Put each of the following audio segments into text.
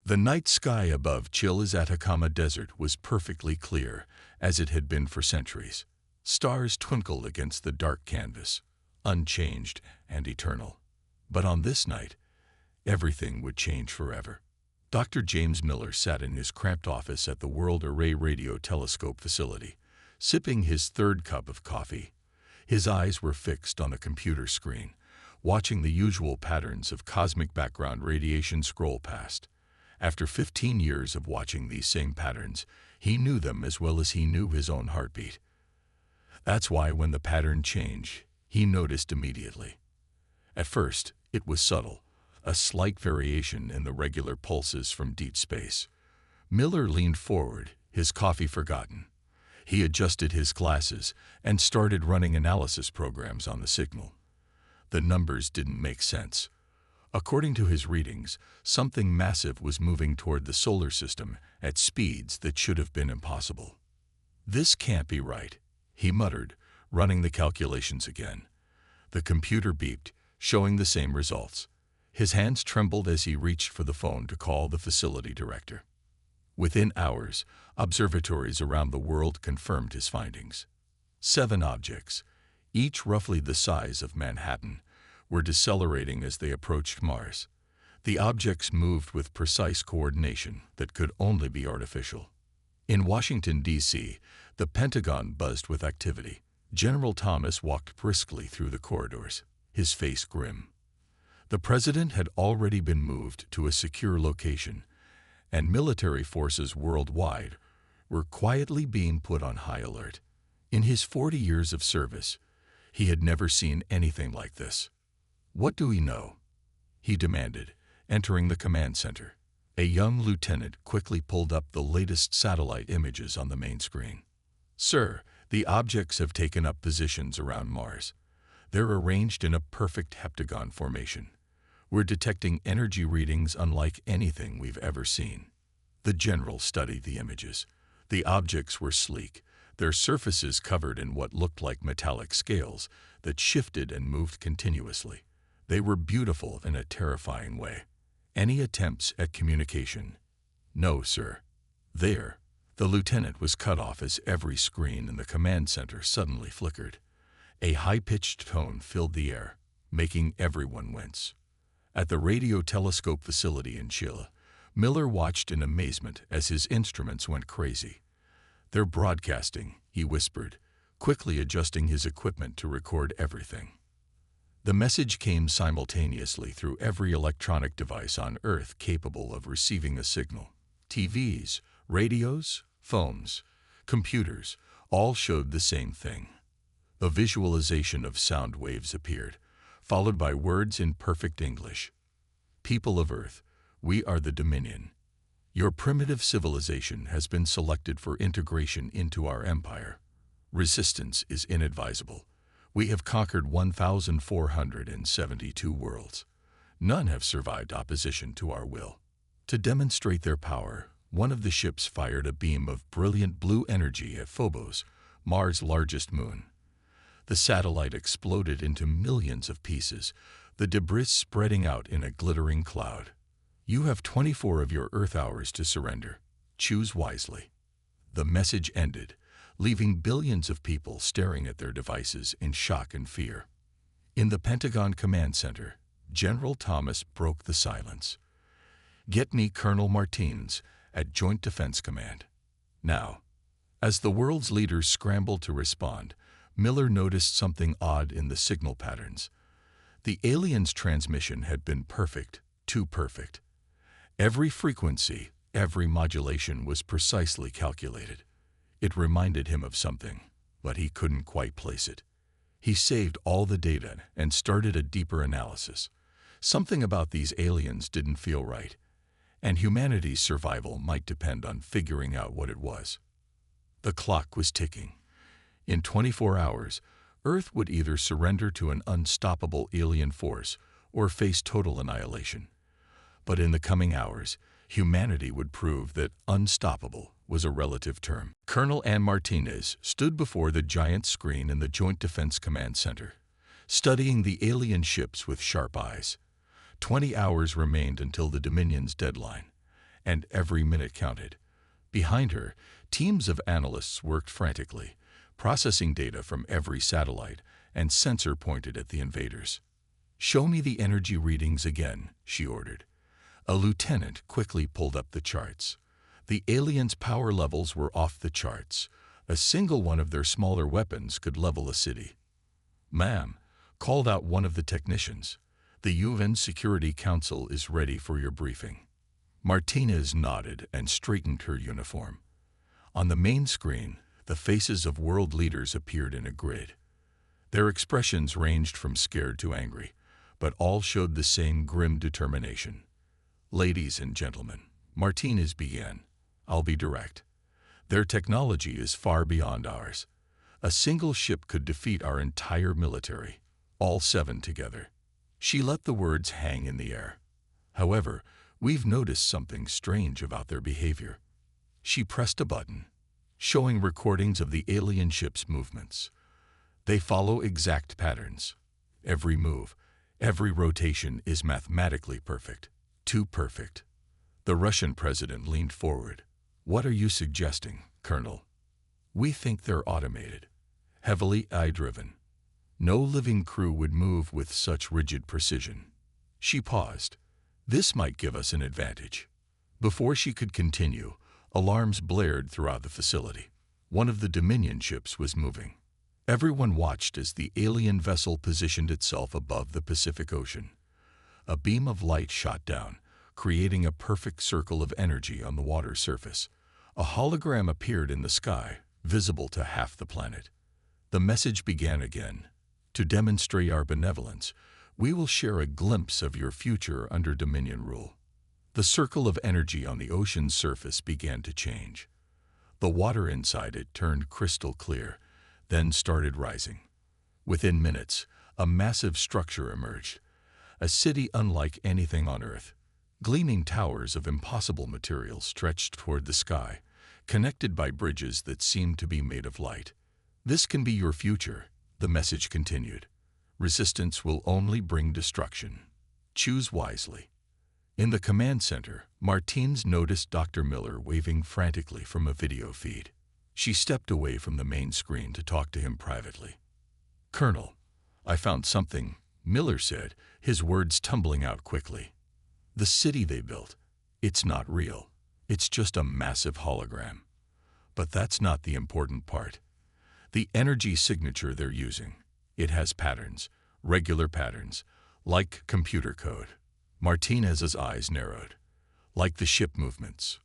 The night sky above Chile's Atacama Desert was perfectly clear, as it had been for centuries. Stars twinkled against the dark canvas, unchanged and eternal. But on this night, everything would change forever. Dr. James Miller sat in his cramped office at the World Array Radio Telescope facility, sipping his third cup of coffee. His eyes were fixed on a computer screen, watching the usual patterns of cosmic background radiation scroll past. After 15 years of watching these same patterns, he knew them as well as he knew his own heartbeat. That's why when the pattern changed, he noticed immediately. At first, it was subtle, a slight variation in the regular pulses from deep space. Miller leaned forward, his coffee forgotten. He adjusted his glasses and started running analysis programs on the signal. The numbers didn't make sense. According to his readings, something massive was moving toward the solar system at speeds that should have been impossible. "This can't be right," he muttered, running the calculations again. The computer beeped, showing the same results. His hands trembled as he reached for the phone to call the facility director. Within hours, observatories around the world confirmed his findings. 7 objects, each roughly the size of Manhattan, were decelerating as they approached Mars. The objects moved with precise coordination that could only be artificial. In Washington, D.C., the Pentagon buzzed with activity. General Thomas walked briskly through the corridors, his face grim. The president had already been moved to a secure location, and military forces worldwide were quietly being put on high alert. In his 40 years of service, he had never seen anything like this. "What do we know?" he demanded, entering the command center. A young lieutenant quickly pulled up the latest satellite images on the main screen. "Sir, the objects have taken up positions around Mars. They're arranged in a perfect heptagon formation. We're detecting energy readings unlike anything we've ever seen." The general studied the images. The objects were sleek, their surfaces covered in what looked like metallic scales that shifted and moved continuously. They were beautiful in a terrifying way. "Any attempts at communication?" "No, sir." "There." The lieutenant was cut off as every screen in the command center suddenly flickered. A high-pitched tone filled the air, making everyone wince. At the radio telescope facility in Chile, Miller watched in amazement as his instruments went crazy. "They're broadcasting," he whispered, quickly adjusting his equipment to record everything. The message came simultaneously through every electronic device on Earth capable of receiving a signal. TVs, radios, phones, computers, all showed the same thing. A visualization of sound waves appeared, followed by words in perfect English. "People of Earth, we are the Dominion. Your primitive civilization has been selected for integration into our empire. Resistance is inadvisable. We have conquered 1,472 worlds. None have survived opposition to our will." To demonstrate their power, one of the ships fired a beam of brilliant blue energy at Phobos, Mars' largest moon. The satellite exploded into millions of pieces, the debris spreading out in a glittering cloud. "You have 24 of your Earth hours to surrender. Choose wisely." The message ended, leaving billions of people staring at their devices in shock and fear. In the Pentagon Command Center, General Thomas broke the silence. "Get me Colonel Martins at Joint Defense Command. Now." As the world's leaders scrambled to respond, Miller noticed something odd in the signal patterns. The aliens' transmission had been perfect, too perfect. Every frequency, every modulation was precisely calculated. It reminded him of something, but he couldn't quite place it. He saved all the data and started a deeper analysis. Something about these aliens didn't feel right, and humanity's survival might depend on figuring out what it was. The clock was ticking. In 24 hours, Earth would either surrender to an unstoppable alien force or face total annihilation. But in the coming hours, humanity would prove that unstoppable was a relative term. Colonel Ann Martinez stood before the giant screen in the Joint Defense Command Center, studying the alien ships with sharp eyes. 20 hours remained until the Dominion's deadline, and every minute counted. Behind her, teams of analysts worked frantically, processing data from every satellite and sensor pointed at the invaders. "Show me the energy readings again," she ordered. A lieutenant quickly pulled up the charts. The aliens' power levels were off the charts. A single one of their smaller weapons could level a city. "Ma'am," called out one of the technicians, "the UN Security Council is ready for your briefing." Martinez nodded and straightened her uniform. On the main screen, the faces of world leaders appeared in a grid. Their expressions ranged from scared to angry, but all showed the same grim determination. "Ladies and gentlemen," Martinez began, "I'll be direct. Their technology is far beyond ours. A single ship could defeat our entire military, all 7 together." She let the words hang in the air. "However, we've noticed something strange about their behavior." She pressed a button, showing recordings of the alien ship's movements. They follow exact patterns. Every move, every rotation is mathematically perfect. Too perfect. The Russian president leaned forward. "What are you suggesting, Colonel?" "We think they're automated, heavily AI-driven. No living crew would move with such rigid precision." She paused. "This might give us an advantage." Before she could continue, alarms blared throughout the facility. One of the Dominion ships was moving. Everyone watched as the alien vessel positioned itself above the Pacific Ocean. A beam of light shot down, creating a perfect circle of energy on the water surface. A hologram appeared in the sky, visible to half the planet. The message began again. "To demonstrate our benevolence, we will share a glimpse of your future under Dominion rule." The circle of energy on the ocean's surface began to change. The water inside it turned crystal clear, then started rising. Within minutes, a massive structure emerged. A city unlike anything on Earth. Gleaming towers of impossible materials stretched toward the sky, connected by bridges that seemed to be made of light. "This can be your future," the message continued. "Resistance will only bring destruction. Choose wisely." In the command center, Martins noticed Dr. Miller waving frantically from a video feed. She stepped away from the main screen to talk to him privately. "Colonel, I found something," Miller said, his words tumbling out quickly. "The city they built, it's not real. It's just a massive hologram. But that's not the important part. The energy signature they're using, it has patterns, regular patterns, like computer code." Martinez's eyes narrowed. "Like the ship movements."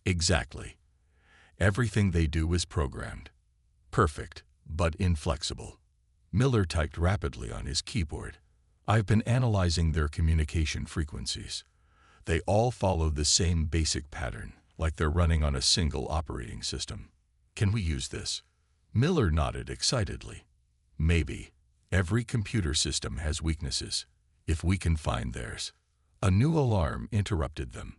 "Exactly. Everything they do is programmed. Perfect, but inflexible." Miller typed rapidly on his keyboard. "I've been analyzing their communication frequencies. They all follow the same basic pattern, like they're running on a single operating system. Can we use this?" Miller nodded excitedly. "Maybe. Every computer system has weaknesses, if we can find theirs." A new alarm interrupted them.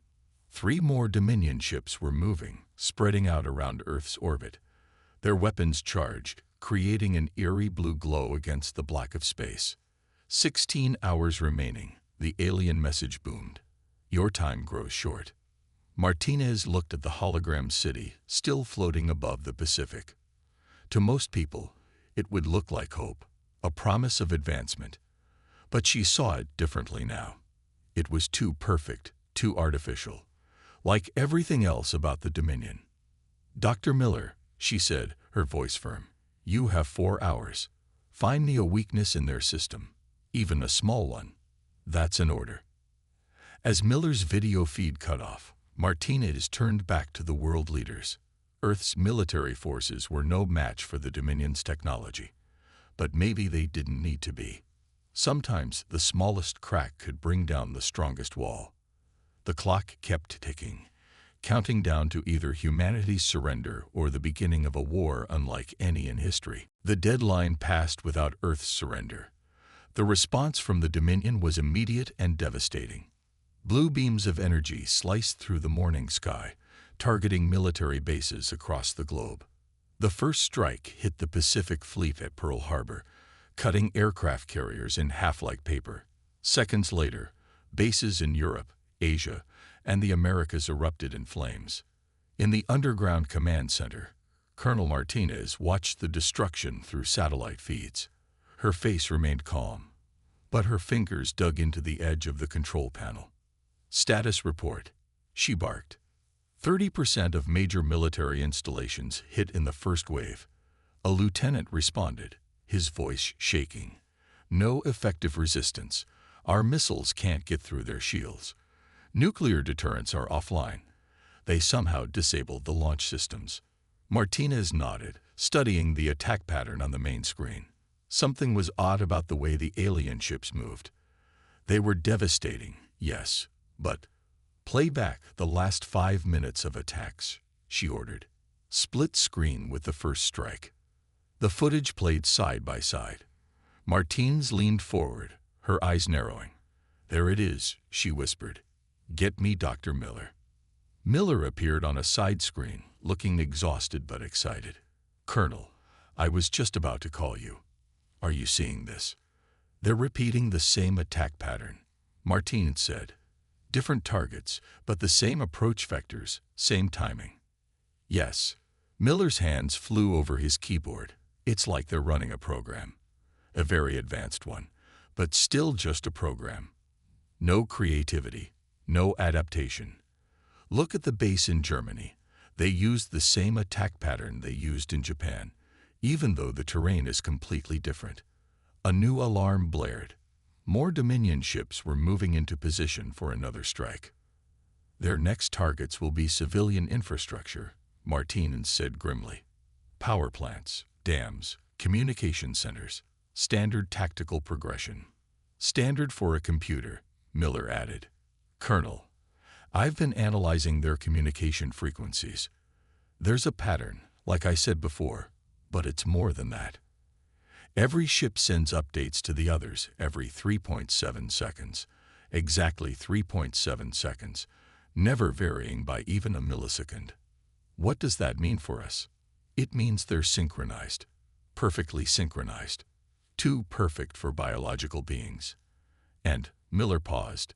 3 more Dominion ships were moving, spreading out around Earth's orbit. Their weapons charged, creating an eerie blue glow against the black of space. 16 hours remaining, the alien message boomed. "Your time grows short." Martinez looked at the hologram city, still floating above the Pacific. To most people, it would look like hope, a promise of advancement. But she saw it differently now. It was too perfect, too artificial, like everything else about the Dominion. "Dr. Miller," she said, her voice firm, "you have 4 hours. Find me a weakness in their system, even a small one." "That's an order." As Miller's video feed cut off, Martinez turned back to the world leaders. Earth's military forces were no match for the Dominion's technology, but maybe they didn't need to be. Sometimes the smallest crack could bring down the strongest wall. The clock kept ticking, counting down to either humanity's surrender or the beginning of a war unlike any in history. The deadline passed without Earth's surrender. The response from the Dominion was immediate and devastating. Blue beams of energy sliced through the morning sky, targeting military bases across the globe. The first strike hit the Pacific Fleet at Pearl Harbor, cutting aircraft carriers in half like paper. Seconds later, bases in Europe, Asia, and the Americas erupted in flames. In the underground command center, Colonel Martinez watched the destruction through satellite feeds. Her face remained calm, but her fingers dug into the edge of the control panel. "Status report," she barked. 30% of major military installations hit in the first wave. A lieutenant responded, his voice shaking. "No effective resistance. Our missiles can't get through their shields. Nuclear deterrents are offline. They somehow disabled the launch systems." Martinez nodded, studying the attack pattern on the main screen. Something was odd about the way the alien ships moved. They were devastating, yes, but play back the last 5 minutes of attacks, she ordered. Split screen with the first strike. The footage played side by side. Martinez leaned forward, her eyes narrowing. "There it is," she whispered. "Get me Dr. Miller." Miller appeared on a side screen, looking exhausted but excited. "Colonel, I was just about to call you. Are you seeing this? They're repeating the same attack pattern," Martinez said. "Different targets, but the same approach vectors, same timing." "Yes." Miller's hands flew over his keyboard. "It's like they're running a program. A very advanced one, but still just a program. No creativity, no adaptation. Look at the base in Germany. They used the same attack pattern they used in Japan, even though the terrain is completely different." A new alarm blared. More Dominion ships were moving into position for another strike. "Their next targets will be civilian infrastructure," Martinez said grimly. "Power plants, dams, communication centers, standard tactical progression." "Standard for a computer," Miller added. "Colonel, I've been analyzing their communication frequencies. There's a pattern, like I said before, but it's more than that. Every ship sends updates to the others every 3.7 seconds, exactly 3.7 seconds, never varying by even a millisecond. What does that mean for us? It means they're synchronized, perfectly synchronized, too perfect for biological beings." And Miller paused,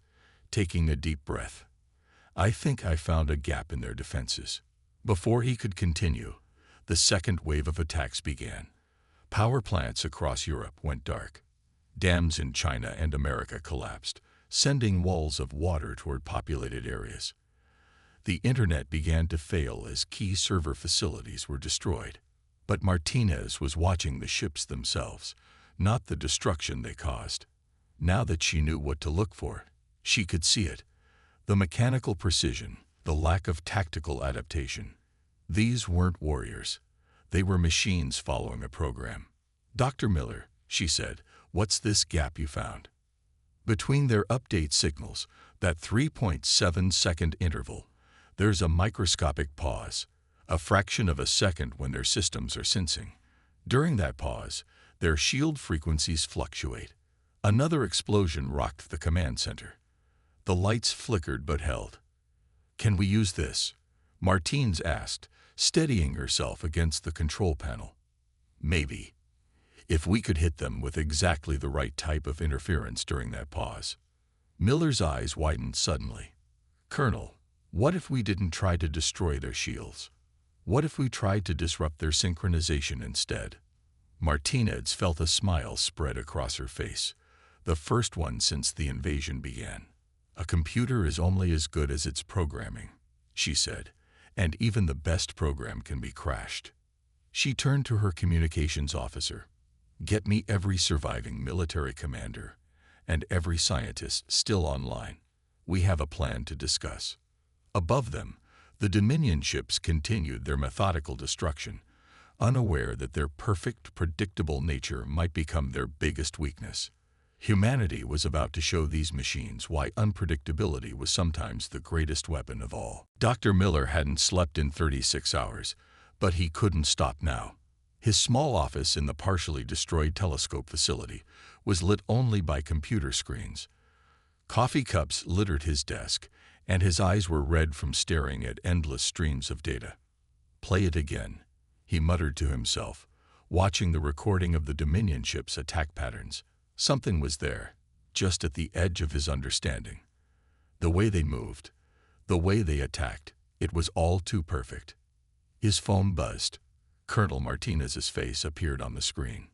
taking a deep breath. "I think I found a gap in their defenses." Before he could continue, the second wave of attacks began. Power plants across Europe went dark. Dams in China and America collapsed, sending walls of water toward populated areas. The internet began to fail as key server facilities were destroyed. But Martinez was watching the ships themselves, not the destruction they caused. Now that she knew what to look for, she could see it. The mechanical precision, the lack of tactical adaptation. These weren't warriors. They were machines following a program. "Dr. Miller," she said, "what's this gap you found?" Between their update signals, that 3.7-second interval, there's a microscopic pause, a fraction of a second when their systems are sensing. During that pause, their shield frequencies fluctuate. Another explosion rocked the command center. The lights flickered but held. "Can we use this?" Martinez asked, steadying herself against the control panel. "Maybe. If we could hit them with exactly the right type of interference during that pause." Miller's eyes widened suddenly. "Colonel, what if we didn't try to destroy their shields? What if we tried to disrupt their synchronization instead?" Martinez felt a smile spread across her face, the first one since the invasion began. "A computer is only as good as its programming," she said, "and even the best program can be crashed." She turned to her communications officer. "Get me every surviving military commander and every scientist still online. We have a plan to discuss." Above them, the Dominion ships continued their methodical destruction, unaware that their perfect, predictable nature might become their biggest weakness. Humanity was about to show these machines why unpredictability was sometimes the greatest weapon of all. Dr. Miller hadn't slept in 36 hours, but he couldn't stop now. His small office in the partially destroyed telescope facility was lit only by computer screens. Coffee cups littered his desk, and his eyes were red from staring at endless streams of data. "Play it again," he muttered to himself, watching the recording of the Dominion ship's attack patterns. Something was there, just at the edge of his understanding. The way they moved, The way they attacked, it was all too perfect. His phone buzzed. Colonel Martinez's face appeared on the screen.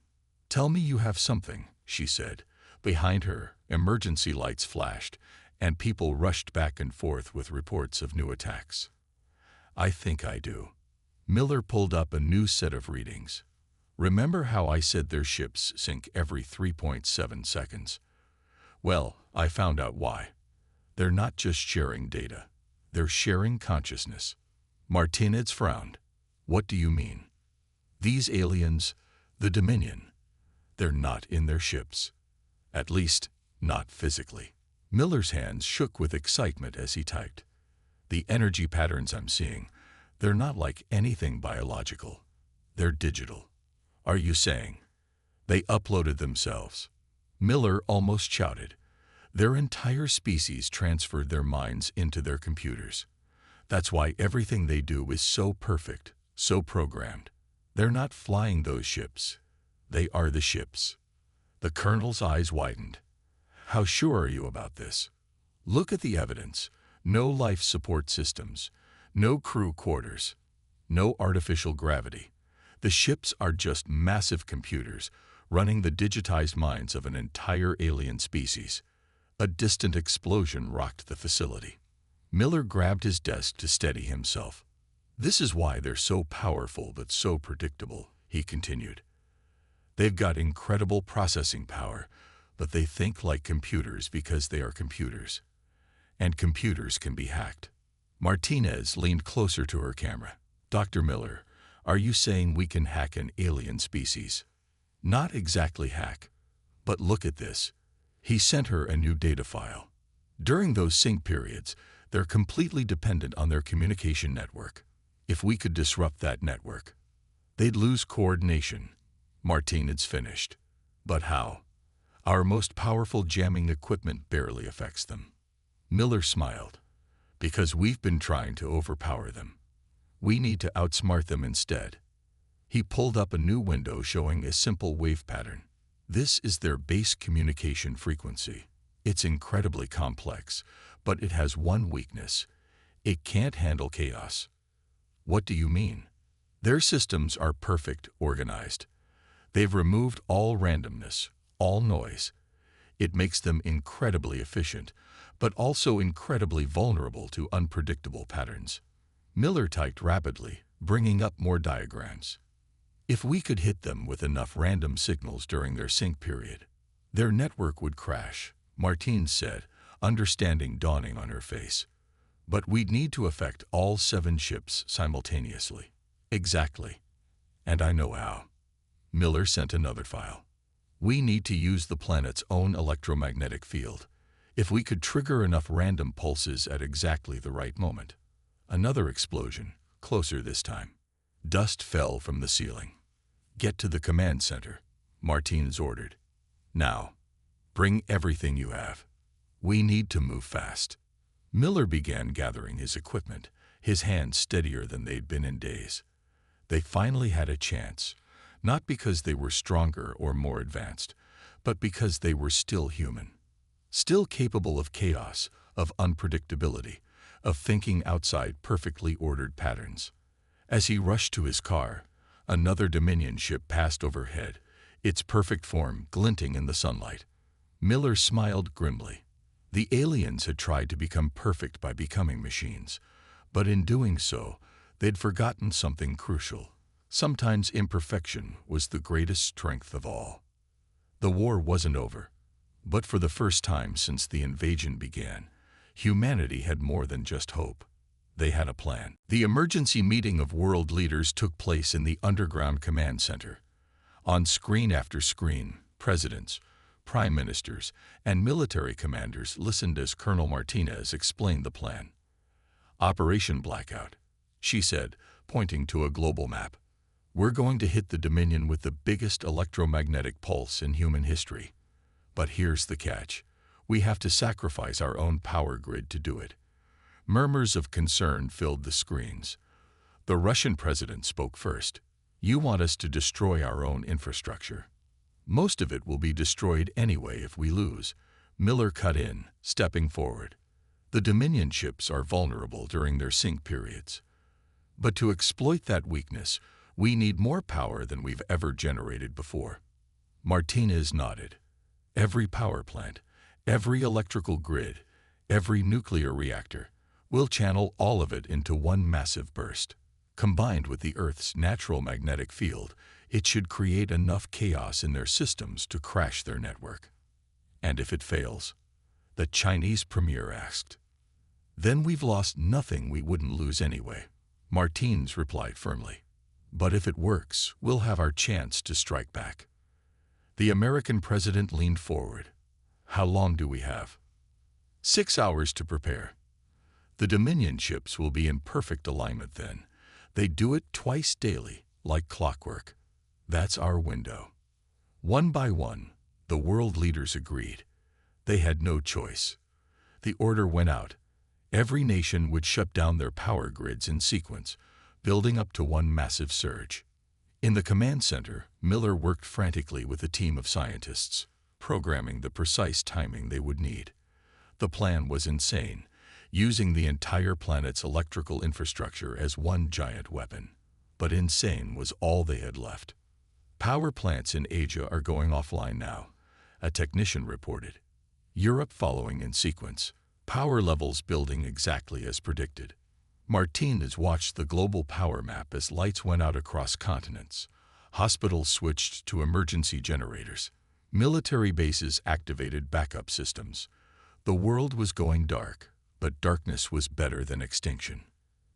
"Tell me you have something," she said. Behind her, emergency lights flashed, and people rushed back and forth with reports of new attacks. "I think I do." Miller pulled up a new set of readings. "Remember how I said their ships sink every 3.7 seconds? Well, I found out why. They're not just sharing data. They're sharing consciousness." Martinez frowned. "What do you mean?" "These aliens, the Dominion, they're not in their ships. At least, not physically." Miller's hands shook with excitement as he typed. "The energy patterns I'm seeing, they're not like anything biological. They're digital." "Are you saying they uploaded themselves?" Miller almost shouted. "Their entire species transferred their minds into their computers. That's why everything they do is so perfect, so programmed. They're not flying those ships. They are the ships." The colonel's eyes widened. "How sure are you about this?" "Look at the evidence. No life support systems, no crew quarters, no artificial gravity. The ships are just massive computers running the digitized minds of an entire alien species." A distant explosion rocked the facility. Miller grabbed his desk to steady himself. "This is why they're so powerful but so predictable," he continued. "They've got incredible processing power, but they think like computers because they are computers. And computers can be hacked." Martinez leaned closer to her camera. "Dr. Miller, are you saying we can hack an alien species?" "Not exactly hack, but look at this." He sent her a new data file. "During those sync periods, they're completely dependent on their communication network. If we could disrupt that network, they'd lose coordination." Martinez finished. "But how? Our most powerful jamming equipment barely affects them." Miller smiled. "Because we've been trying to overpower them. We need to outsmart them instead." He pulled up a new window showing a simple wave pattern. "This is their base communication frequency. It's incredibly complex, but it has one weakness. It can't handle chaos." "What do you mean?" "Their systems are perfect, organized. They've removed all randomness, all noise. It makes them incredibly efficient, but also incredibly vulnerable to unpredictable patterns." Miller typed rapidly, bringing up more diagrams. "If we could hit them with enough random signals during their sync period, their network would crash," Martine said, understanding dawning on her face. "But we'd need to affect all 7 ships simultaneously." "Exactly. And I know how." Miller sent another file. "We need to use the planet's own electromagnetic field. If we could trigger enough random pulses at exactly the right moment." Another explosion, closer this time. Dust fell from the ceiling. "Get to the command center," Martinez ordered. "Now, bring everything you have. We need to move fast." Miller began gathering his equipment, his hands steadier than they'd been in days. They finally had a chance, not because they were stronger or more advanced, but because they were still human. Still capable of chaos, of unpredictability, of thinking outside perfectly ordered patterns. As he rushed to his car, another Dominion ship passed overhead, its perfect form glinting in the sunlight. Miller smiled grimly. The aliens had tried to become perfect by becoming machines, but in doing so, they'd forgotten something crucial. Sometimes imperfection was the greatest strength of all. The war wasn't over, but for the first time since the invasion began, humanity had more than just hope. They had a plan. The emergency meeting of world leaders took place in the underground command center. On screen after screen, presidents, prime ministers, and military commanders listened as Colonel Martinez explained the plan. "Operation Blackout," she said, pointing to a global map. "We're going to hit the Dominion with the biggest electromagnetic pulse in human history. But here's the catch. We have to sacrifice our own power grid to do it." Murmurs of concern filled the screens. The Russian president spoke first. "You want us to destroy our own infrastructure. Most of it will be destroyed anyway if we lose." Miller cut in, stepping forward. The Dominion ships are vulnerable during their sink periods. But to exploit that weakness, we need more power than we've ever generated before. Martinez nodded. Every power plant, every electrical grid, every nuclear reactor, we'll channel all of it into one massive burst. Combined with the Earth's natural magnetic field, it should create enough chaos in their systems to crash their network. And if it fails? The Chinese premier asked. Then we've lost nothing we wouldn't lose anyway. Martinez replied firmly. But if it works, we'll have our chance to strike back. The American president leaned forward. How long do we have? 6 hours to prepare. The Dominion ships will be in perfect alignment then. They do it twice daily, like clockwork. That's our window. One by one, the world leaders agreed. They had no choice. The order went out. Every nation would shut down their power grids in sequence, building up to one massive surge. In the command center, Miller worked frantically with a team of scientists, programming the precise timing they would need. The plan was insane, using the entire planet's electrical infrastructure as one giant weapon. But insane was all they had left. Power plants in Asia are going offline now, a technician reported. Europe following in sequence, power levels building exactly as predicted. Martinez watched the global power map as lights went out across continents. Hospitals switched to emergency generators. Military bases activated backup systems. The world was going dark, but darkness was better than extinction.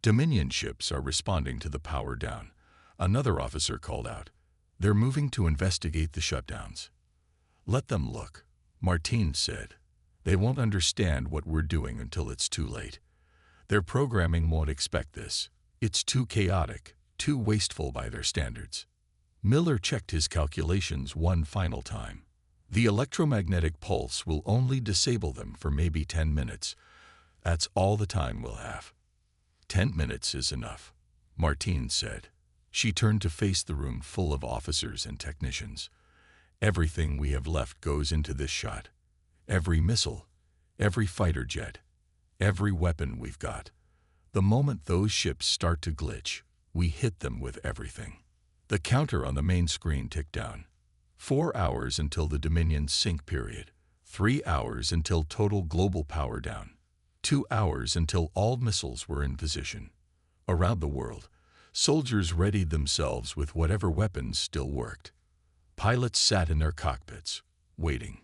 Dominion ships are responding to the power down. Another officer called out. They're moving to investigate the shutdowns. Let them look, Martinez said. They won't understand what we're doing until it's too late. Their programming won't expect this. It's too chaotic, too wasteful by their standards. Miller checked his calculations one final time. The electromagnetic pulse will only disable them for maybe 10 minutes. That's all the time we'll have. 10 minutes is enough, Martinez said. She turned to face the room full of officers and technicians. Everything we have left goes into this shot. Every missile, every fighter jet, every weapon we've got. The moment those ships start to glitch, we hit them with everything. The counter on the main screen ticked down. 4 hours until the Dominion's sink period. 3 hours until total global power down. 2 hours until all missiles were in position. Around the world, soldiers readied themselves with whatever weapons still worked. Pilots sat in their cockpits, waiting.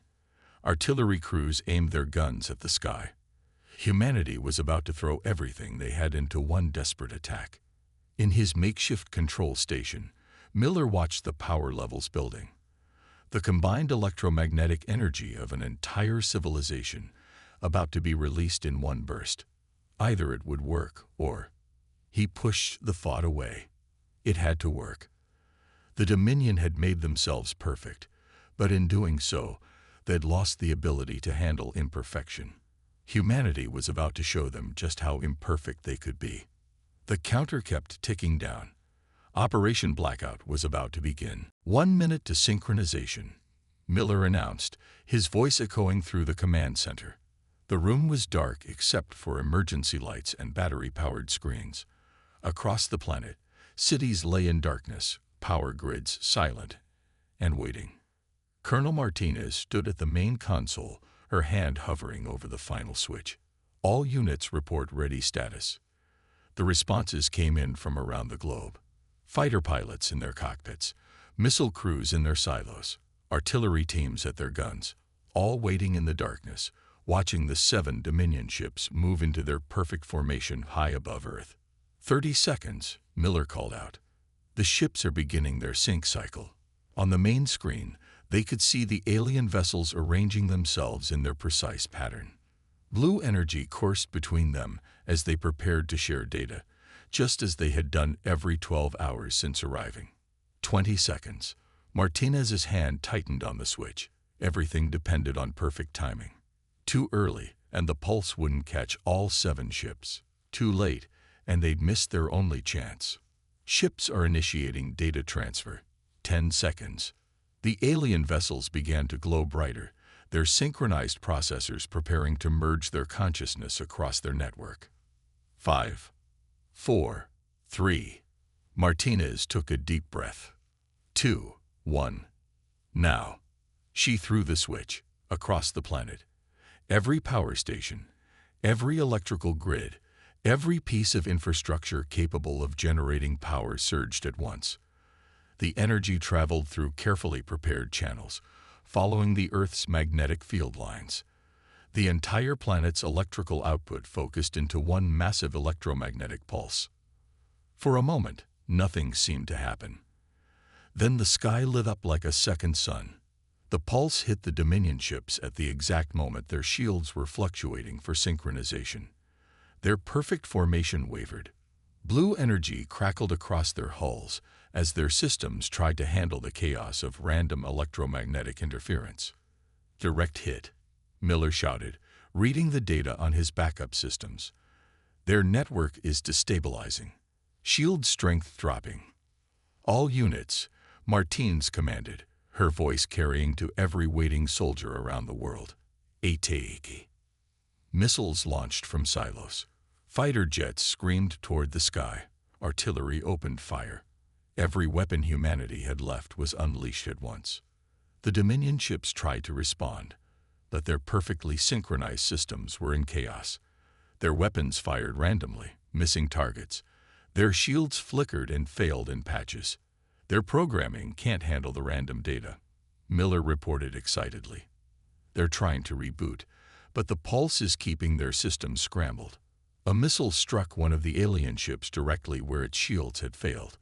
Artillery crews aimed their guns at the sky. Humanity was about to throw everything they had into one desperate attack. In his makeshift control station, Miller watched the power levels building. The combined electromagnetic energy of an entire civilization about to be released in one burst. Either it would work, or... He pushed the thought away. It had to work. The Dominion had made themselves perfect, but in doing so, they'd lost the ability to handle imperfection. Humanity was about to show them just how imperfect they could be. The counter kept ticking down. Operation Blackout was about to begin. 1 minute to synchronization, Miller announced, his voice echoing through the command center. The room was dark except for emergency lights and battery-powered screens. Across the planet, cities lay in darkness, power grids silent and waiting. Colonel Martinez stood at the main console, her hand hovering over the final switch. All units report ready status. The responses came in from around the globe. Fighter pilots in their cockpits, missile crews in their silos, artillery teams at their guns, all waiting in the darkness, watching the 7 Dominion ships move into their perfect formation high above Earth. 30 seconds, Miller called out. The ships are beginning their sync cycle. On the main screen, they could see the alien vessels arranging themselves in their precise pattern. Blue energy coursed between them as they prepared to share data, just as they had done every 12 hours since arriving. 20 seconds. Martinez's hand tightened on the switch. Everything depended on perfect timing. Too early, and the pulse wouldn't catch all 7 ships. Too late, and they'd missed their only chance. Ships are initiating data transfer. 10 seconds. The alien vessels began to glow brighter, their synchronized processors preparing to merge their consciousness across their network. 5, 4, 3. Martinez took a deep breath. 2, 1. Now. She threw the switch, across the planet. Every power station, every electrical grid, every piece of infrastructure capable of generating power surged at once. The energy traveled through carefully prepared channels, following the Earth's magnetic field lines. The entire planet's electrical output focused into one massive electromagnetic pulse. For a moment, nothing seemed to happen. Then the sky lit up like a second sun. The pulse hit the Dominion ships at the exact moment their shields were fluctuating for synchronization. Their perfect formation wavered. Blue energy crackled across their hulls as their systems tried to handle the chaos of random electromagnetic interference. Direct hit, Miller shouted, reading the data on his backup systems. Their network is destabilizing. Shield strength dropping. All units, Martins commanded, her voice carrying to every waiting soldier around the world. ATAK. Missiles launched from silos. Fighter jets screamed toward the sky. Artillery opened fire. Every weapon humanity had left was unleashed at once. The Dominion ships tried to respond, but their perfectly synchronized systems were in chaos. Their weapons fired randomly, missing targets. Their shields flickered and failed in patches. Their programming can't handle the random data, Miller reported excitedly. They're trying to reboot, but the pulse is keeping their systems scrambled. A missile struck one of the alien ships directly where its shields had failed.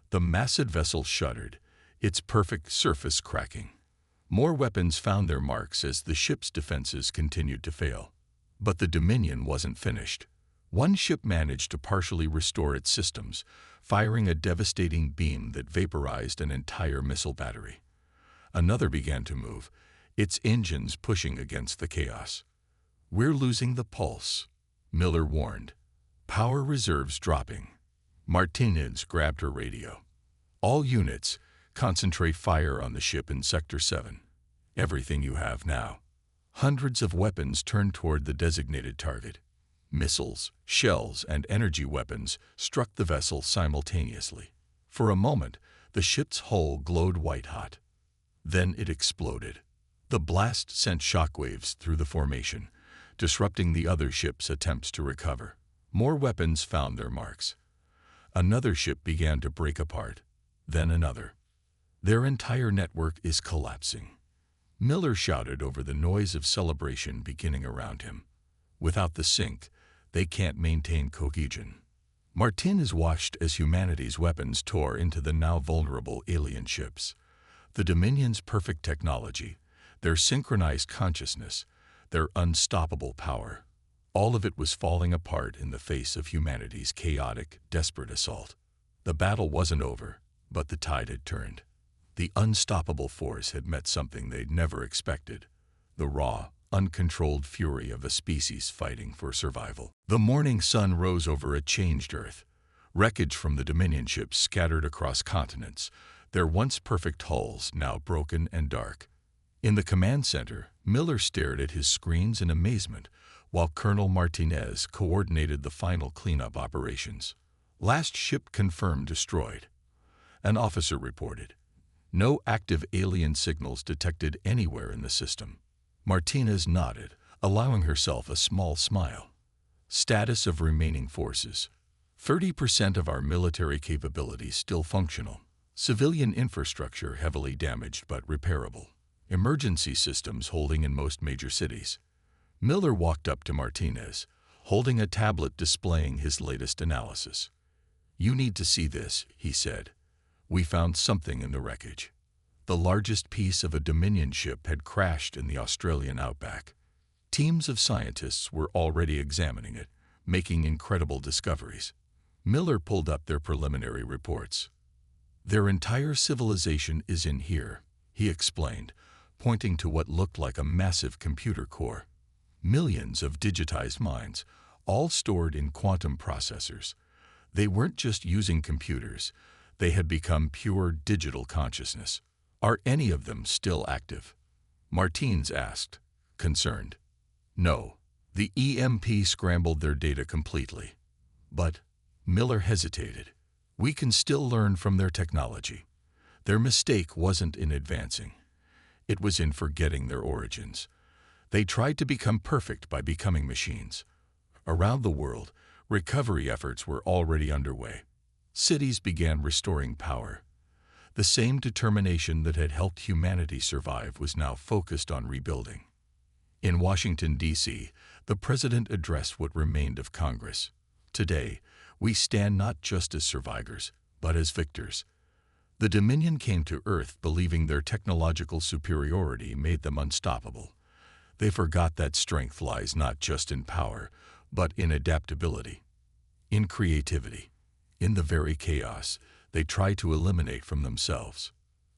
The massive vessel shuddered, its perfect surface cracking. More weapons found their marks as the ship's defenses continued to fail. But the Dominion wasn't finished. One ship managed to partially restore its systems, firing a devastating beam that vaporized an entire missile battery. Another began to move, its engines pushing against the chaos. We're losing the pulse, Miller warned. Power reserves dropping. Martinez grabbed her radio. All units, concentrate fire on the ship in Sector 7. Everything you have now. Hundreds of weapons turned toward the designated target. Missiles, shells, and energy weapons struck the vessel simultaneously. For a moment, the ship's hull glowed white-hot. Then it exploded. The blast sent shockwaves through the formation, disrupting the other ship's attempts to recover. More weapons found their marks. Another ship began to break apart, then another. Their entire network is collapsing. Miller shouted over the noise of celebration beginning around him. Without the sync, they can't maintain cohesion. Martinez watched as humanity's weapons tore into the now vulnerable alien ships. The Dominion's perfect technology, their synchronized consciousness, their unstoppable power, all of it was falling apart in the face of humanity's chaotic, desperate assault. The battle wasn't over, but the tide had turned. The unstoppable force had met something they'd never expected, the raw, uncontrolled fury of a species fighting for survival. The morning sun rose over a changed Earth. Wreckage from the Dominion ships scattered across continents, their once perfect hulls now broken and dark. In the command center, Miller stared at his screens in amazement, while Colonel Martinez coordinated the final cleanup operations. Last ship confirmed destroyed. An officer reported. No active alien signals detected anywhere in the system. Martinez nodded, allowing herself a small smile. Status of remaining forces. 30% of our military capabilities still functional. Civilian infrastructure heavily damaged but repairable. Emergency systems holding in most major cities. Miller walked up to Martinez, holding a tablet displaying his latest analysis. "You need to see this," he said. "We found something in the wreckage." The largest piece of a Dominion ship had crashed in the Australian outback. Teams of scientists were already examining it, making incredible discoveries. Miller pulled up their preliminary reports. "Their entire civilization is in here," he explained, pointing to what looked like a massive computer core. Millions of digitized minds, all stored in quantum processors. They weren't just using computers, they had become pure digital consciousness. Are any of them still active? Martins asked, concerned. No, the EMP scrambled their data completely. But, Miller hesitated. We can still learn from their technology. Their mistake wasn't in advancing. It was in forgetting their origins. They tried to become perfect by becoming machines. Around the world, recovery efforts were already underway. Cities began restoring power. The same determination that had helped humanity survive was now focused on rebuilding. In Washington, D.C., the president addressed what remained of Congress. Today, we stand not just as survivors, but as victors. The Dominion came to Earth believing their technological superiority made them unstoppable. They forgot that strength lies not just in power, but in adaptability, in creativity, in the very chaos they try to eliminate from themselves.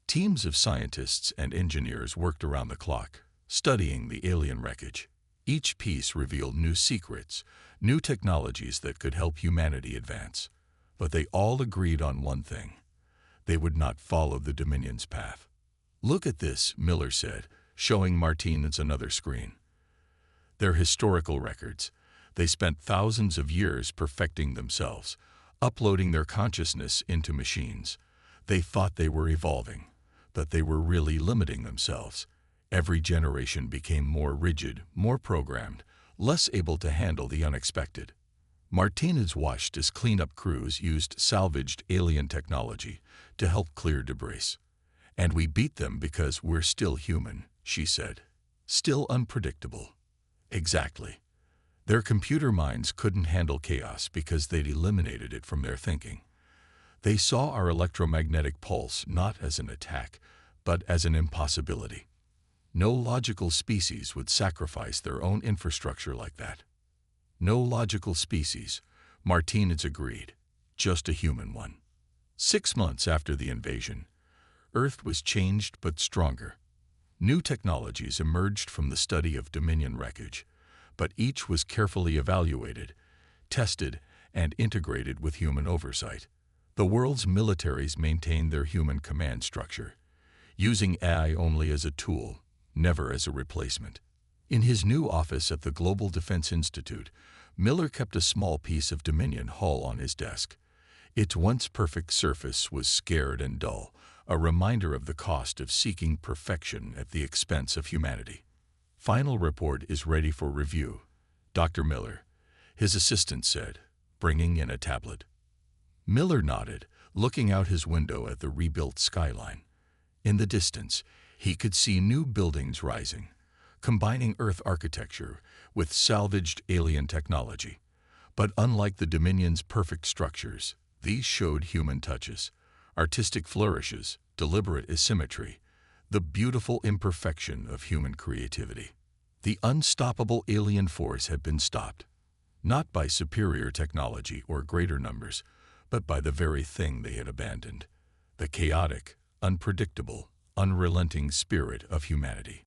Teams of scientists and engineers worked around the clock, studying the alien wreckage. Each piece revealed new secrets, new technologies that could help humanity advance. But they all agreed on one thing. They would not follow the Dominion's path. Look at this, Miller said, showing Martinez another screen. Their historical records. They spent thousands of years perfecting themselves, uploading their consciousness into machines. They thought they were evolving, but they were really limiting themselves. Every generation became more rigid, more programmed, less able to handle the unexpected. Martinez watched as cleanup crews used salvaged alien technology to help clear debris. And we beat them because we're still human, she said. Still unpredictable. Exactly. Their computer minds couldn't handle chaos because they'd eliminated it from their thinking. They saw our electromagnetic pulse not as an attack, but as an impossibility. No logical species would sacrifice their own infrastructure like that. No logical species, Martinez agreed, just a human one. 6 months after the invasion, Earth was changed but stronger. New technologies emerged from the study of Dominion wreckage, but each was carefully evaluated, tested, and integrated with human oversight. The world's militaries maintained their human command structure, using AI only as a tool, never as a replacement. In his new office at the Global Defense Institute, Miller kept a small piece of Dominion hull on his desk. Its once perfect surface was scared and dull, a reminder of the cost of seeking perfection at the expense of humanity. Final report is ready for review, Dr. Miller, his assistant said, bringing in a tablet. Miller nodded, looking out his window at the rebuilt skyline. In the distance, he could see new buildings rising, combining Earth architecture with salvaged alien technology. But unlike the Dominion's perfect structures, these showed human touches, artistic flourishes, deliberate asymmetry, the beautiful imperfection of human creativity. The unstoppable alien force had been stopped, not by superior technology or greater numbers, but by the very thing they had abandoned, the chaotic, unpredictable, unrelenting spirit of humanity.